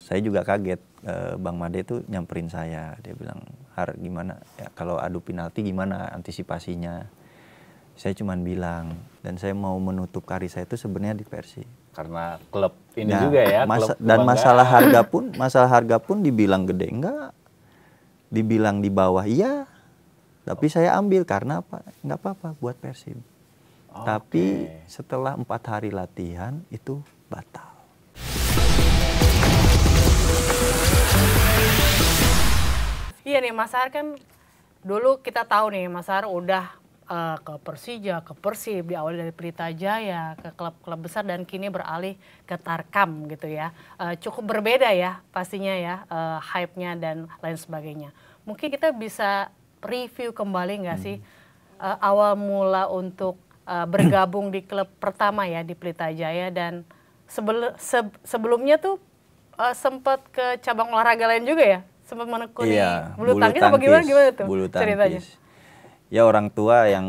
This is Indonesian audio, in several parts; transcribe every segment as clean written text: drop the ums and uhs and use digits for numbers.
saya juga kaget, Bang Made itu nyamperin saya, dia bilang, Har gimana ya kalau adu penalti gimana antisipasinya. Saya cuman bilang, dan saya mau menutup karir saya itu sebenarnya di Persib. Karena klub ini juga ya, klub dan kebanggaan. masalah harga pun dibilang gede enggak, dibilang di bawah iya, tapi saya ambil karena apa? Enggak apa-apa buat Persib. Tapi setelah 4 hari latihan itu batal. Iya nih Mas Har, kan dulu kita tahu nih Mas Har udah ke Persija, ke Persib, diawali dari Pelita Jaya, ke klub-klub besar dan kini beralih ke Tarkam gitu ya. Cukup berbeda ya pastinya ya, hype-nya dan lain sebagainya. Mungkin kita bisa review kembali nggak sih awal mula untuk bergabung di klub pertama ya di Pelita Jaya, dan sebelumnya tuh sempat ke cabang olahraga lain juga ya? Sempat menekuni bulu tangkis apa gimana tuh ceritanya? Ya orang tua yang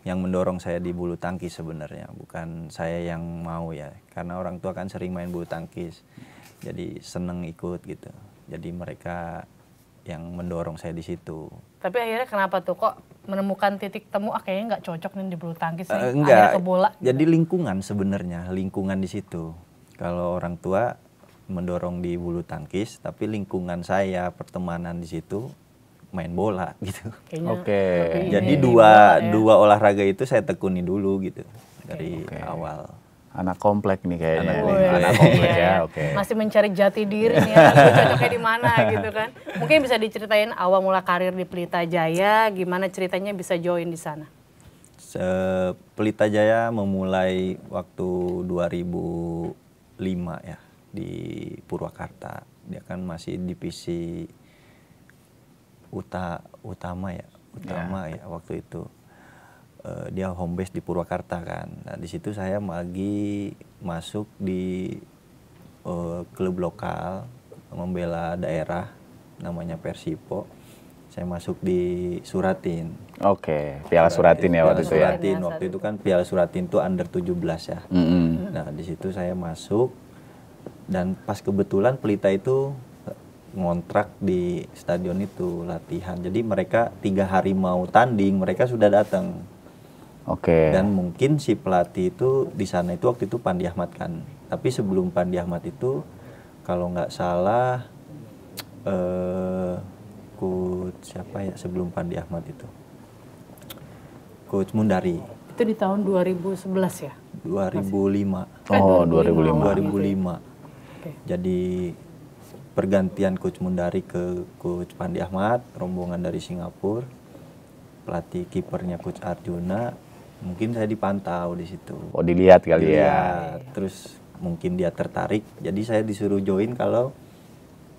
mendorong saya di bulu tangkis sebenarnya, bukan saya yang mau ya. Karena orang tua kan sering main bulu tangkis, jadi seneng ikut gitu. Jadi mereka yang mendorong saya di situ. Tapi akhirnya kenapa tuh kok menemukan titik temu kayaknya nggak cocok nih di bulu tangkis nih, enggak, akhirnya ke bola? Jadi lingkungan sebenarnya, lingkungan di situ. Kalau orang tua mendorong di bulu tangkis, tapi lingkungan saya, pertemanan di situ main bola gitu. Jadi dua olahraga itu saya tekuni dulu gitu dari awal. Anak komplek nih kayaknya. Anak komplek ya. Masih mencari jati diri nih, cocoknya di mana gitu kan. Mungkin bisa diceritain awal mula karir di Pelita Jaya, gimana ceritanya bisa join di sana? Pelita Jaya memulai waktu 2005 ya di Purwakarta. Dia kan masih divisi utama ya waktu itu. Dia home base di Purwakarta kan. Nah di situ saya masuk di klub lokal membela daerah namanya Persipo. Saya masuk di Suratin. Piala Suratin ya waktu itu ya. Waktu itu kan Piala Suratin itu under 17 ya. Nah di situ saya masuk, dan pas kebetulan Pelita itu ngontrak di stadion itu latihan. Jadi mereka 3 hari mau tanding, mereka sudah datang. Dan mungkin si pelatih itu di sana itu waktu itu Pandi Ahmad kan. Tapi sebelum Pandi Ahmad itu kalau nggak salah coach siapa ya sebelum Pandi Ahmad itu? Coach Mundari. Itu di tahun 2011 ya? 2005. 2005. Jadi pergantian Coach Mundari ke Coach Pandi Ahmad, rombongan dari Singapura, pelatih kipernya Coach Arjuna, mungkin saya dipantau di situ. Dilihat kali ya. Terus mungkin dia tertarik, jadi saya disuruh join kalau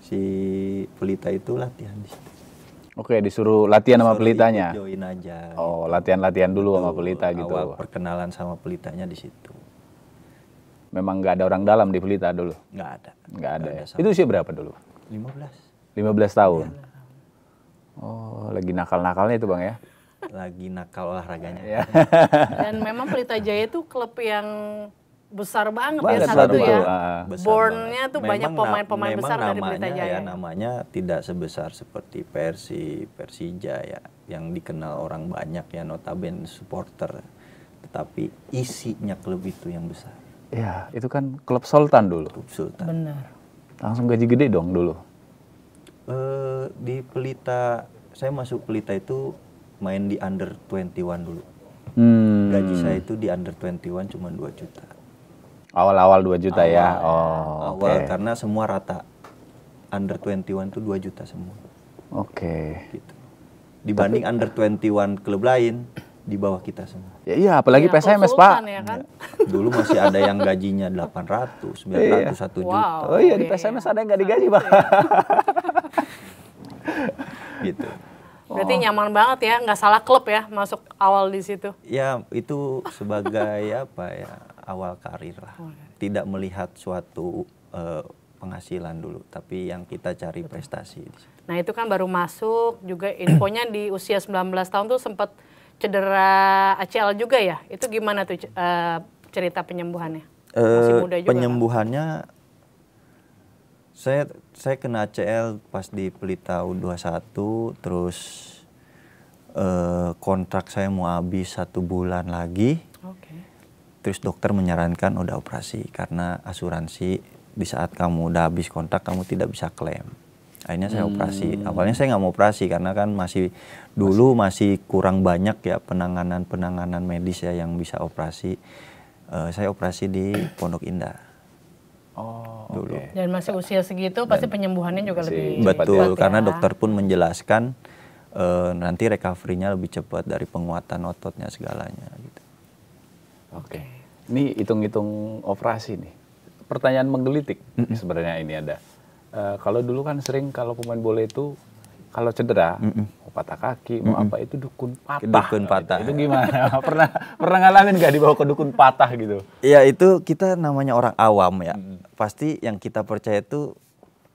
si Pelita itu latihan di situ. Disuruh latihan sama Pelitanya. Join aja. Latihan-latihan dulu sama Pelita gitu. Awal perkenalan sama Pelitanya di situ. Memang nggak ada orang dalam di Pelita dulu? Nggak ada. Nggak ada ya? Itu usia berapa dulu? 15 tahun? Ya. Lagi nakal-nakalnya itu Bang ya? Lagi nakal olahraganya. Dan memang Pelita Jaya itu klub yang besar banget ya saat itu ya. Born-nya tuh banyak pemain-pemain besar dari Pelita Jaya. Namanya tidak sebesar seperti Persija ya, yang dikenal orang banyak ya, notabene supporter. Tetapi isinya klub itu yang besar. Ya, itu kan klub Sultan dulu. Klub Sultan. Benar. Langsung gaji gede dong dulu. Di Pelita, saya masuk Pelita itu main di under 21 dulu. Gaji saya itu di under 21 cuma 2 juta. Awal-awal 2 juta ya? Awal karena semua rata. Under 21 itu 2 juta semua. Gitu. Dibanding under 21 klub lain, di bawah kita semua. Iya, apalagi PSMS Pak. Ya kan? Dulu masih ada yang gajinya 800, 900, 1 juta. Di PSMS ada yang nggak digaji Pak. Gitu. Berarti nyaman banget ya, nggak salah klub ya masuk awal di situ. Ya itu sebagai awal karir lah. Tidak melihat suatu penghasilan dulu, tapi yang kita cari prestasi. Nah itu kan baru masuk juga, infonya di usia 19 tahun tuh sempat cedera ACL juga ya? Itu gimana tuh cerita penyembuhannya? Masih muda juga penyembuhannya Saya kena ACL pas di Pelita U21, terus kontrak saya mau habis 1 bulan lagi. Terus dokter menyarankan udah operasi karena asuransi di saat kamu udah habis kontrak kamu tidak bisa klaim. Akhirnya saya operasi. Awalnya saya nggak mau operasi karena kan masih kurang banyak ya penanganan medis ya yang bisa operasi. Saya operasi di Pondok Indah. Dulu. Dan masih usia segitu pasti penyembuhannya juga lebih betul cepat, karena ya. dokter pun menjelaskan nanti recovery-nya lebih cepat dari penguatan ototnya segalanya gitu. Oke. Ini hitung-hitung operasi nih. Pertanyaan menggelitik sebenarnya ini ada. Kalau dulu kan sering kalau pemain bola itu kalau cedera, mau patah kaki, mau apa itu dukun patah. Dukun patah. Itu gimana? pernah ngalamin nggak dibawa ke dukun patah gitu? Ya itu kita namanya orang awam ya. Pasti yang kita percaya itu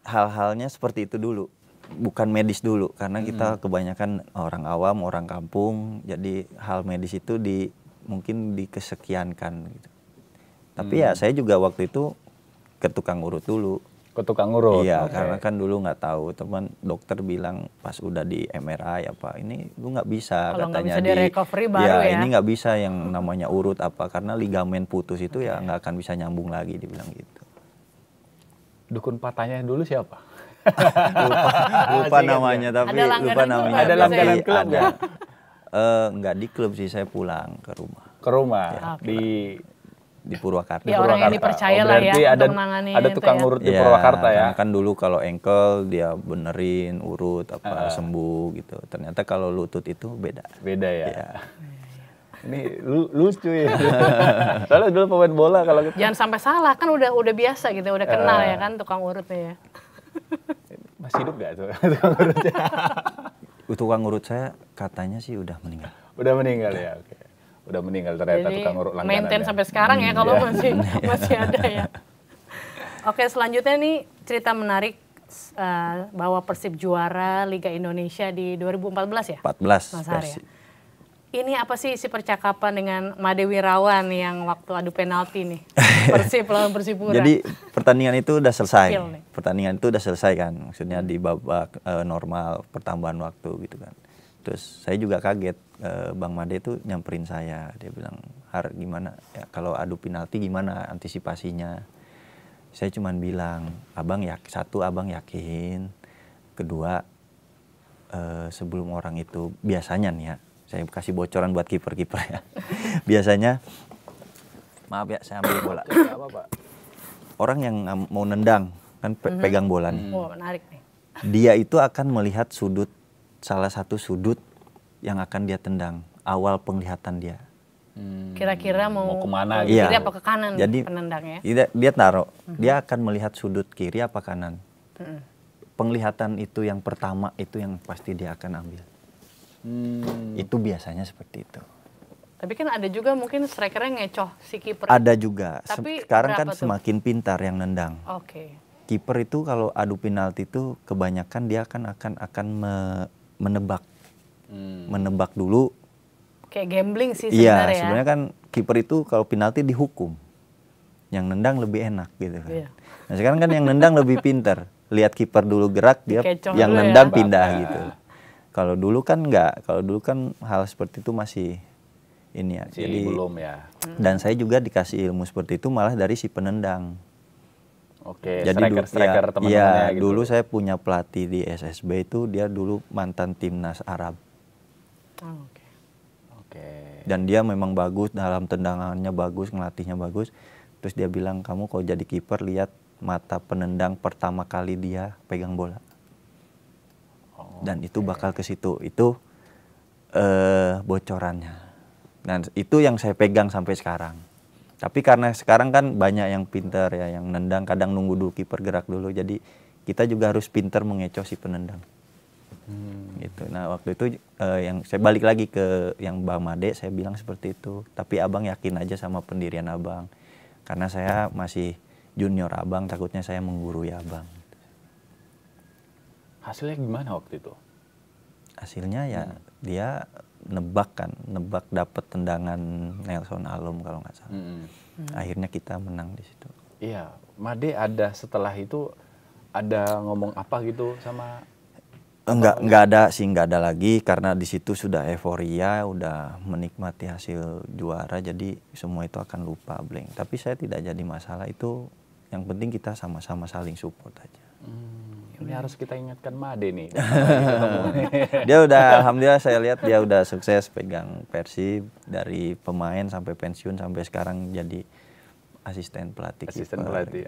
hal-halnya seperti itu dulu. Bukan medis dulu. Karena kita kebanyakan orang awam, orang kampung. Jadi hal medis itu mungkin dikesekiankan gitu. Tapi ya saya juga waktu itu ke tukang urut dulu. Ke tukang urut? Iya, karena kan dulu nggak tahu. Teman dokter bilang pas udah di MRI apa, ini lu nggak bisa Kalau katanya nggak bisa di recovery baru ya. Ini nggak bisa yang namanya urut apa, karena ligamen putus itu ya nggak akan bisa nyambung lagi, dibilang gitu. Dukun patahnya dulu siapa? lupa namanya, tapi lupa namanya. Ada langganan klub nggak? Nggak di klub sih, saya pulang ke rumah. Ke rumah? Ya. Di Purwakarta. Ya orang yang dipercaya lah ya untuk menangani ada tukang urut di Purwakarta ya? Kan dulu kalau ankle dia benerin, urut, apa sembuh gitu. Ternyata kalau lutut itu beda. Beda ya? Ini lucu ya. Soalnya dulu pemain bola kalau gitu. Jangan sampai salah, kan udah biasa gitu, udah kenal ya kan tukang urutnya ya. Masih hidup gak tuh tukang urutnya? Tukang urut saya katanya sih udah meninggal. Udah meninggal ya, oke. Udah meninggal ternyata. Jadi, tukang urut langganan. maintain ya. sampai sekarang ya kalau masih ada ya. Oke, selanjutnya nih cerita menarik bahwa Persib juara Liga Indonesia di 2014 ya? 14 Mas Har ya. Ini apa sih isi percakapan dengan Made Wirawan yang waktu adu penalti nih? Persib lawan Persipura. Jadi pertandingan itu udah selesai. Pertandingan itu udah selesai kan. Maksudnya di babak normal pertambahan waktu gitu kan. Terus saya juga kaget, Bang Made itu nyamperin saya. Dia bilang, Har gimana ya kalau adu penalti gimana antisipasinya? Saya cuman bilang, abang yakin. Kedua, sebelum orang itu biasanya nih ya, saya kasih bocoran buat kiper-kiper ya. Biasanya, maaf ya saya ambil bola. Orang yang mau nendang, kan pegang bola nih. Oh, menarik nih. Dia itu akan melihat salah satu sudut yang akan dia tendang, awal penglihatan dia. Kira-kira mau kemana gitu? Iya. Kiri apa ke kanan Jadi, penendangnya? Dia taruh, dia akan melihat sudut kiri apa kanan. Penglihatan itu yang pertama, itu yang pasti dia akan ambil. Itu biasanya seperti itu. Tapi kan ada juga mungkin strikernya ngecoh si kiper. Ada juga. Tapi sekarang kan berapa tuh? semakin pintar yang nendang. Oke. Kiper itu kalau adu penalti itu kebanyakan dia akan menebak. Menebak dulu. Kayak gambling sih Iya, sebenarnya. sebenarnya kan kiper itu kalau penalti dihukum. Yang nendang lebih enak gitu kan. Iya. Nah, sekarang kan yang nendang lebih pintar. Lihat kiper dulu gerak, dia Dikecoh yang dulu nendang ya. pindah gitu. Kalau dulu kan enggak. Kalau dulu kan hal seperti itu masih ini ya. Jadi belum ya. Dan saya juga dikasih ilmu seperti itu malah dari si penendang. Oke, Jadi striker teman-temannya gitu. dulu saya punya pelatih di SSB itu dia dulu mantan timnas Arab. Oke. Dan dia memang bagus dalam tendangannya, bagus ngelatihnya bagus. Terus dia bilang, kamu kalau jadi kiper lihat mata penendang pertama kali dia pegang bola. Dan itu bakal ke situ. Itu bocorannya. Dan itu yang saya pegang sampai sekarang. Tapi karena sekarang kan banyak yang pintar ya, yang nendang kadang nunggu dulu kiper gerak dulu. Jadi kita juga harus pintar mengecoh si penendang. Gitu. Nah waktu itu yang saya balik lagi ke yang Bang Made, saya bilang seperti itu. Tapi abang yakin aja sama pendirian abang. Karena saya masih junior abang, takutnya saya menggurui abang. Hasilnya gimana waktu itu? Hasilnya ya dia nebak dapat tendangan Nelson Alom kalau nggak salah. Akhirnya kita menang di situ. Iya, Made ada setelah itu ada ngomong apa gitu sama? Enggak ada lagi karena di situ sudah euforia, udah menikmati hasil juara, jadi semua itu akan lupa, blank. Tapi saya tidak jadi masalah itu, yang penting kita sama-sama saling support aja. Ini harus kita ingatkan Made nih. Dia udah, alhamdulillah saya lihat dia udah sukses pegang Persib dari pemain sampai pensiun sampai sekarang jadi asisten pelatih. Asisten pelatih.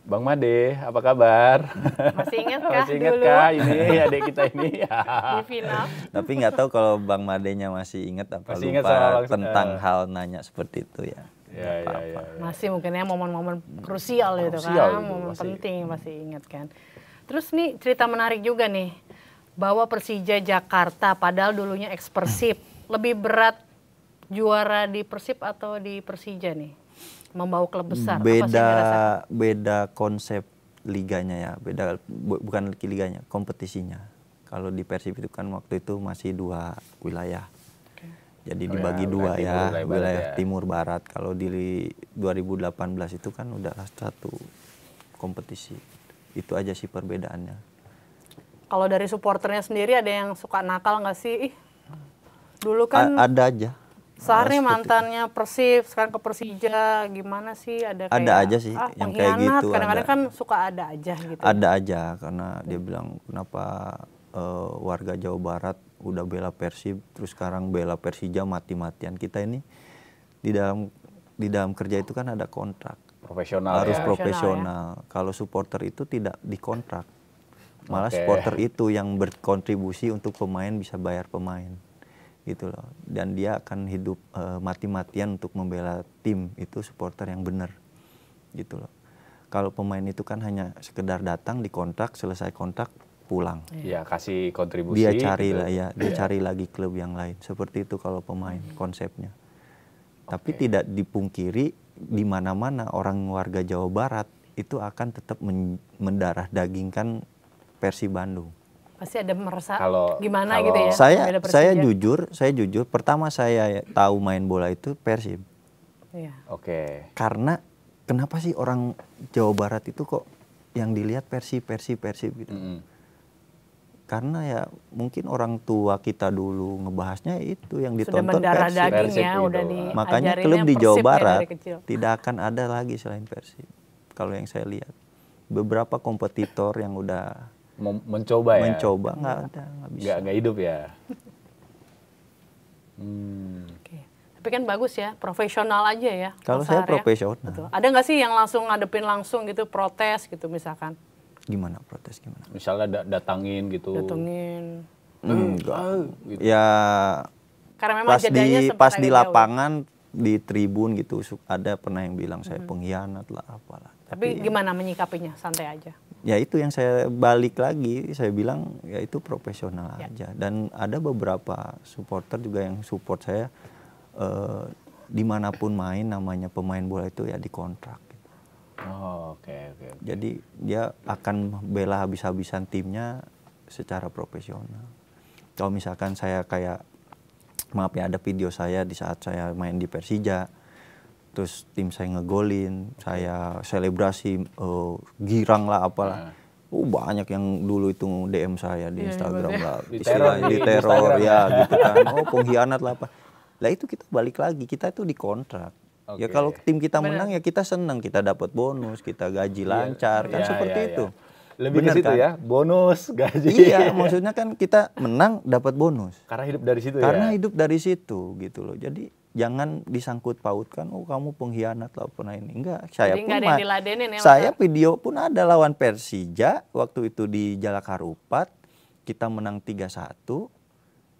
Bang Made, apa kabar? Masih ingat kah Masih ingat dulu? kah ini adik kita ini? Di final. Tapi nggak tahu kalau Bang Madenya masih ingat apa Masih lupa ingat sama tentang hal nanya seperti itu ya. Ya. Masih mungkin ya momen-momen krusial itu Krusial kan, itu, momen masih. penting masih ingat kan. Terus nih cerita menarik juga nih, bahwa Persija Jakarta padahal dulunya ex-Persib, lebih berat juara di Persib atau di Persija nih? Membawa klub besar, apa sih yang dirasakan? Beda konsep liganya ya, bukan liganya, kompetisinya. Kalau di Persib itu kan waktu itu masih 2 wilayah. Jadi dibagi dua ya, wilayah timur barat. Kalau di 2018 itu kan udah satu kompetisi. Itu aja sih perbedaannya. Kalau dari supporternya sendiri ada yang suka nakal nggak sih? Dulu kan Ada aja. Sahar nih mantannya Persib, sekarang ke Persija, gimana sih? Ada aja sih yang kayak pengkhianat, gitu. kadang-kadang kan suka ada aja gitu. Ada aja, karena dia bilang kenapa warga Jawa Barat udah bela Persib, terus sekarang bela Persija mati-matian. Kita ini di dalam kerja itu kan ada kontrak. Profesional Harus ya. profesional. Kalau supporter itu tidak dikontrak. Malah Oke. supporter itu yang berkontribusi untuk pemain bisa bayar pemain. Gitu loh. Dan dia akan hidup mati-matian untuk membela tim, itu supporter yang benar. Gitu loh. Kalau pemain itu kan hanya sekedar datang dikontrak, selesai kontrak pulang. Ya, kasih kontribusi. Dia cari gitu. lah ya, dia cari lagi klub yang lain. Seperti itu kalau pemain konsepnya. Tapi tidak dipungkiri di mana-mana orang warga Jawa Barat itu akan tetap mendarah dagingkan Persib Bandung. Pasti ada merasa Kalau- gimana kalau- gitu ya. bela Saya Persija. jujur, pertama saya tahu main bola itu Persib. Iya. Oke. Karena kenapa sih orang Jawa Barat itu kok yang dilihat Persib gitu. Karena ya mungkin orang tua kita dulu ngebahasnya itu yang Sudah ditonton mendarah Persib. daging Persib ya, gitu. udah Makanya diajarinnya klub di Persib Jawa ya Barat dari kecil. tidak akan ada lagi selain Persib. Kalau yang saya lihat, beberapa kompetitor yang udah Mencoba ya. mencoba nggak ada, nggak bisa. Nggak hidup ya. Oke. Tapi kan bagus ya, profesional aja ya. Kalau Mas saya Har ya. profesional. Betul. Ada nggak sih yang langsung ngadepin langsung gitu, protes gitu misalkan? Gimana protes gimana? Misalnya datangin gitu. Datengin. Enggak. Gitu. Ya Karena memang jedanya sempat pas agak di jauh. lapangan di tribun gitu ada pernah yang bilang saya pengkhianat lah apalah. Tapi gimana menyikapinya? Santai aja. Ya itu yang saya balik lagi, saya bilang ya itu profesional aja. Dan ada beberapa supporter juga yang support saya dimanapun main, namanya pemain bola itu ya dikontrak. Gitu. Oh, oke. Jadi dia akan bela habis-habisan timnya secara profesional. Kalau misalkan saya kayak, maaf ya, ada video saya di saat saya main di Persija, terus tim saya ngegolin, saya selebrasi, girang lah apalah. Banyak yang dulu itu DM saya di Instagram lah, istilahnya di teror ya gitu kan. Oh pengkhianat lah apa. Lah itu kita balik lagi, kita itu dikontrak. Ya kalau tim kita menang ya kita senang, kita dapat bonus, kita gaji lancar, kan seperti itu. Lebih Bener ke situ kan? ya, bonus, gaji. Iya, maksudnya kan kita menang dapat bonus. Karena hidup dari situ Karena ya. hidup dari situ gitu loh. Jadi jangan disangkut pautkan, oh kamu pengkhianat lah pernah ini. Enggak, saya Jadi pun nggak ada yang diladenin ya, Mas saya Har? video pun ada lawan Persija waktu itu di Jalak Harupat, kita menang 3-1.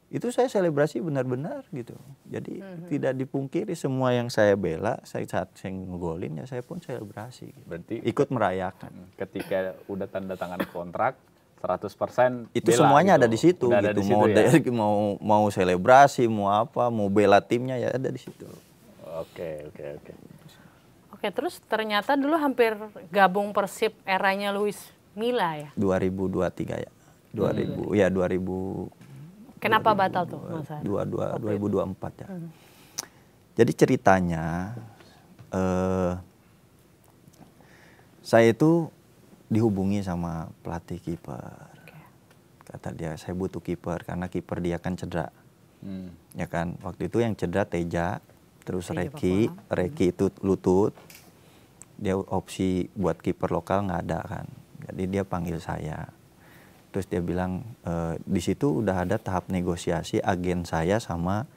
Itu saya selebrasi benar-benar gitu. Jadi tidak dipungkiri semua yang saya bela, saat saya ngegolin ya saya pun selebrasi. Gitu. Berarti Ikut merayakan. ketika udah tanda tangan kontrak 100% Itu bela semuanya gitu. ada di situ Udah ada gitu. di situ ya? Mau selebrasi, mau apa, mau bela timnya ya ada di situ. Oke. Oke, terus ternyata dulu hampir gabung Persib eranya Luis Milla ya. 2023 ya. 2000 Kenapa batal tuh, Mas Har? 2024 ya. Jadi ceritanya saya itu dihubungi sama pelatih kiper. Kata dia, saya butuh kiper karena kiper dia kan cedera. Ya kan, waktu itu yang cedera Teja, terus Reki itu lutut. Dia opsi buat kiper lokal nggak ada kan. Jadi dia panggil saya. Terus dia bilang, di situ udah ada tahap negosiasi agen saya sama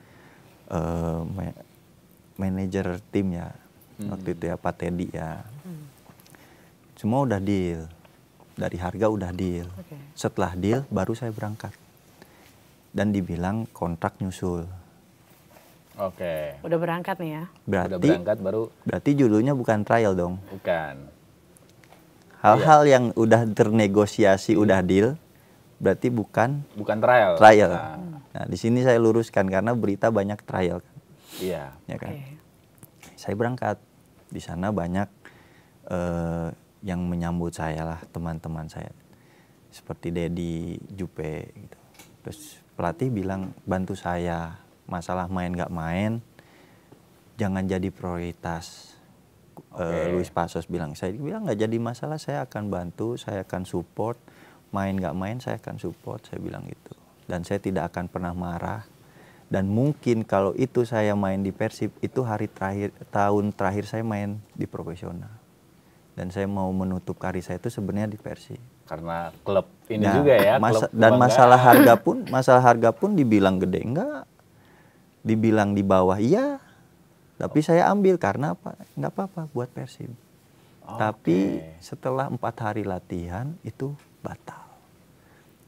manajer tim ya. Waktu itu ya Pak Teddy ya. Semua udah deal. Dari harga udah deal. Setelah deal baru saya berangkat. Dan dibilang kontrak nyusul. Udah berangkat nih ya. Udah berangkat baru. Berarti judulnya bukan trial dong. Bukan. Hal-hal yang udah ternegosiasi udah deal, berarti bukan trial. Nah, di sini saya luruskan karena berita banyak trial kan. Iya. Ya kan. Saya berangkat. Di sana banyak yang menyambut saya lah, teman-teman saya. Seperti Dedi, Jupe gitu. Terus pelatih bilang, bantu saya. Masalah main nggak main, jangan jadi prioritas. Luis Pasos bilang, saya bilang nggak jadi masalah, saya akan bantu, saya akan support. Main nggak main, saya akan support, saya bilang gitu. Dan saya tidak akan pernah marah. Dan mungkin kalau itu saya main di Persib, itu tahun terakhir saya main di profesional. Dan saya mau menutup karir saya itu sebenarnya di Persib. Karena klub ini juga ya. Dan masalah harga pun dibilang gede enggak, dibilang di bawah iya. Tapi saya ambil karena apa? Enggak apa-apa buat Persib. Tapi setelah 4 hari latihan itu batal.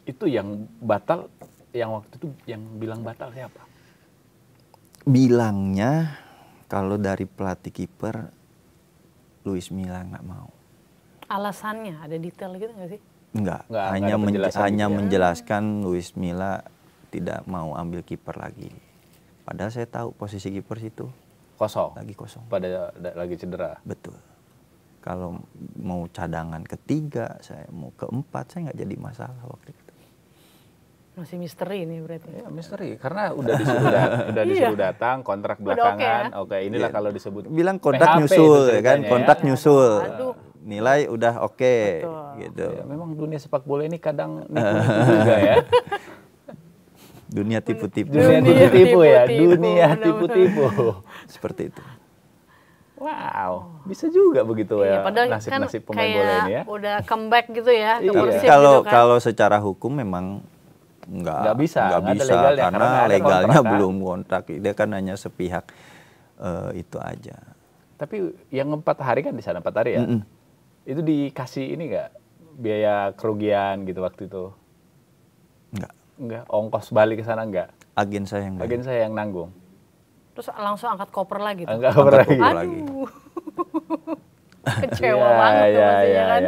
Itu yang batal, yang waktu itu yang bilang batal siapa? Bilangnya kalau dari pelatih kiper Luis Milla nggak mau. Alasannya ada detail gitu nggak sih? Enggak, hanya menjelaskan Luis Milla tidak mau ambil kiper lagi. Padahal saya tahu posisi kiper situ lagi kosong. Pada lagi cedera. Betul. Kalau mau cadangan ketiga, saya mau keempat, saya nggak jadi masalah waktu itu. Masih misteri ini berarti. Ya, misteri karena udah disuruh datang kontrak belakangan. Inilah kalau disebut bilang kontrak PHP nyusul ya kan, kontrak nyusul. Aduh. Nilai udah oke gitu. Ya, memang dunia sepak bola ini kadang nipu juga ya. Dunia tipu-tipu. Dunia tipu-tipu. Seperti itu. Wow, bisa juga begitu ya nasib-nasib kan pemain bola ini ya. Udah comeback gitu ya ke Persib Kalau gitu kan. kalau secara hukum memang nggak bisa karena legalnya belum kontrak. Dia kan hanya sepihak itu aja. Tapi yang 4 hari kan di sana 4 hari ya. Itu dikasih ini nggak biaya kerugian gitu waktu itu? Enggak. Ongkos balik ke sana enggak? Agen saya yang nanggung. Terus langsung angkat koper lagi tuh. Angkat koper lagi. Aduh. Kecewa banget tuh maksudnya kan.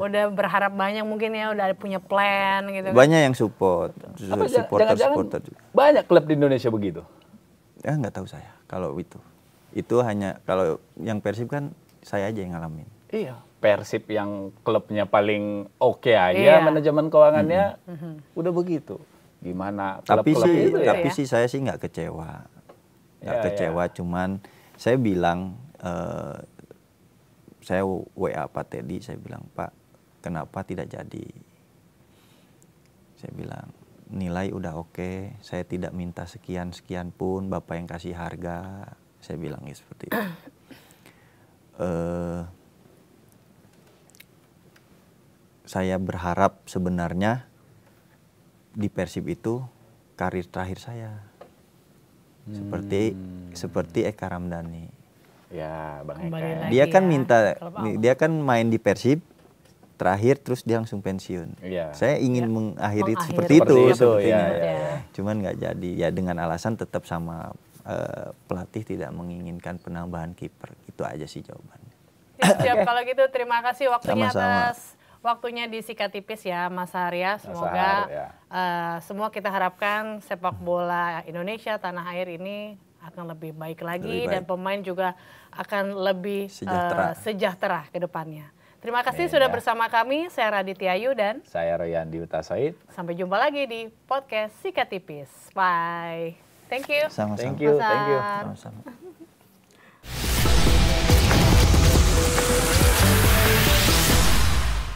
Udah berharap banyak mungkin ya, udah punya plan gitu kan. Banyak yang support. Supporter juga. Banyak klub di Indonesia begitu? Ya nggak tahu saya kalau itu. Itu hanya kalau yang Persib kan saya aja yang ngalamin. Iya, Persib yang klubnya paling oke aja, manajemen keuangannya udah begitu. Gimana klub-klub itu ya? Tapi sih saya sih nggak kecewa. Cuman saya bilang, saya WA Pak Teddy, saya bilang, Pak, kenapa tidak jadi? Saya bilang, nilai udah oke, saya tidak minta sekian-sekian pun, Bapak yang kasih harga. Saya bilang ya seperti itu. Saya berharap sebenarnya di Persib itu karir terakhir saya. Seperti Eka Ramdhani. Ya, Bang Eka. Dia kan main di Persib terakhir terus dia langsung pensiun. Saya ingin mengakhiri seperti itu sepertinya. Cuman nggak jadi. Ya dengan alasan tetap sama pelatih tidak menginginkan penambahan kiper. Itu aja sih jawabannya. Siap kalau gitu, terima kasih waktunya Sama-sama. atas waktunya di Sikat Tipis ya Mas Arya. Semoga semua kita harapkan sepak bola Indonesia tanah air ini akan lebih baik lagi dan pemain juga akan lebih sejahtera ke depannya. Terima kasih sudah bersama kami. Saya Raditya Ayu dan saya Royandi Utasoid. Sampai jumpa lagi di podcast Sikat Tipis. Bye. Thank you. Sama-sama. Thank you. Sama-sama.